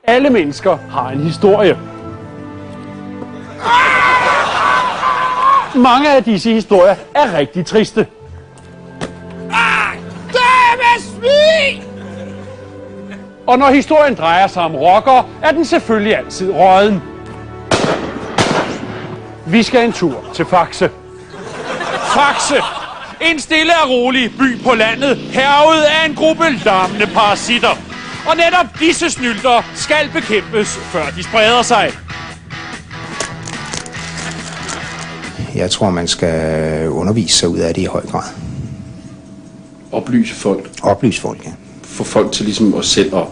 Alle mennesker har en historie. Mange af disse historier er rigtig triste. Og når historien drejer sig om rockere, er den selvfølgelig altid rådden. Vi skal en tur til Faxe. Faxe! En stille og rolig by på landet, hærget af en gruppe larmende parasitter. Og netop disse snylter skal bekæmpes, før de spreder sig. Jeg tror, man skal undervise sig ud af det i høj grad. Oplyse folk. Oplyse folk, ja. Få folk til ligesom os selv at...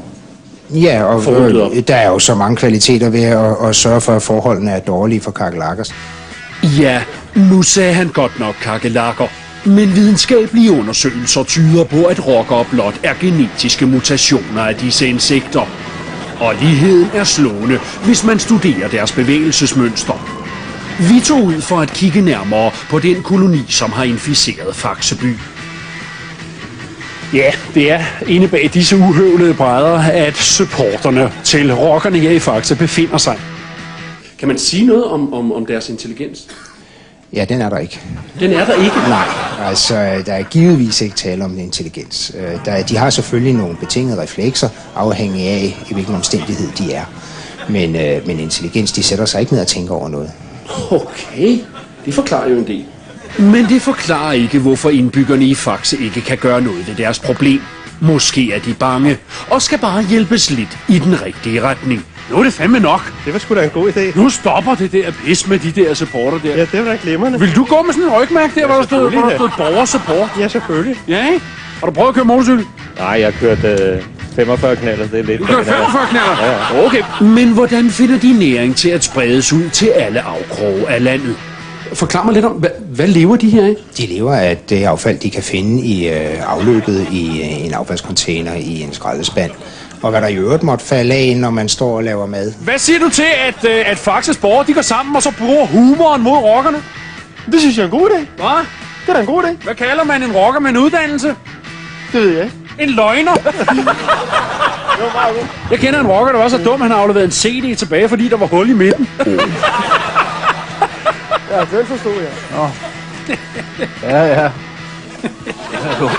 Ja, og der er jo så mange kvaliteter ved at sørge for, at forholdene er dårlige for kakelakkers. Ja, nu sagde han godt nok kakelakker. Men videnskabelige undersøgelser tyder på, at rockere blot er genetiske mutationer af disse insekter. Og ligheden er slående, hvis man studerer deres bevægelsesmønster. Vi tog ud for at kigge nærmere på den koloni, som har inficeret Faxeby. Ja, det er inde bag disse uhøvlede brædder, at supporterne til rockerne her i Faxe befinder sig. Kan man sige noget om deres intelligens? Ja, den er der ikke. Den er der ikke? Nej, altså der er givetvis ikke tale om intelligens. De har selvfølgelig nogle betingede reflekser, afhængig af, i hvilken omstændighed de er. Men intelligens, de sætter sig ikke ned og tænker over noget. Okay, det forklarer jo en del. Men det forklarer ikke, hvorfor indbyggerne i Faxe ikke kan gøre noget ved deres problem. Måske er de bange, og skal bare hjælpes lidt i den rigtige retning. Nu er det fandme nok. Det var sgu da en god idé. Nu stopper det der pis med de der supporter der. Ja, det var da glimrende. Vil du gå med sådan en rygmærke der, hvor der stod borgersupport? Ja, selvfølgelig. Ja, ikke? Har du prøvet at køre motorcykel? Nej, jeg har kørt 45 knaller, det er lidt. Du kører 45 knaller? Ja. Okay. Men hvordan finder de næring til at spredes ud til alle afkroge af landet? Forklar mig lidt om, hvad lever de her af? De lever af det affald, de kan finde i afløbet i en affaldscontainer i en skraldespand. Og hvad der i øvrigt måtte falde af, når man står og laver mad. Hvad siger du til, at Faxes borgere de går sammen og så bruger humoren mod rockerne? Det synes jeg er en god idé. Hvad? Det er da en god idé. Hvad kalder man en rocker med en uddannelse? Det ved jeg ikke. En løgner. Jeg kender en rocker, der var så dum, han har afleveret en CD tilbage, fordi der var hul i midten. Ja, det forstod jeg. Nå. Ja.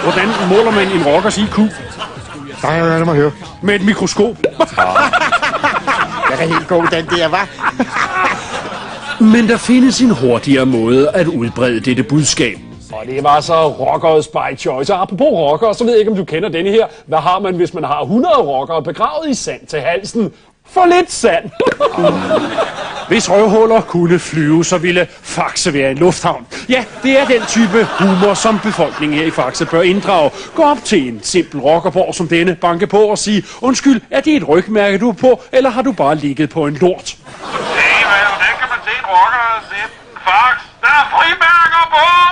Hvordan måler man en rockers IQ? Nej, lad mig høre. Med et mikroskop. Det er helt god, den der, var. Men der findes en hurtigere måde at udbrede dette budskab. Og det var så rockers by choice. Og apropos rockere, så ved jeg ikke, om du kender denne her. Hvad har man, hvis man har 100 rockere begravet i sand til halsen? For lidt sand. Hvis røvhuller kunne flyve, så ville Faxe være en lufthavn. Ja, det er den type humor, som befolkningen her i Faxe bør inddrage. Gå op til en simpel rockerborg som denne, banke på og sige, undskyld, er det et rygmærke, du er på, eller har du bare ligget på en lort? Se, hvordan kan man se en rocker og sætte Faxe? Der er frimærker på!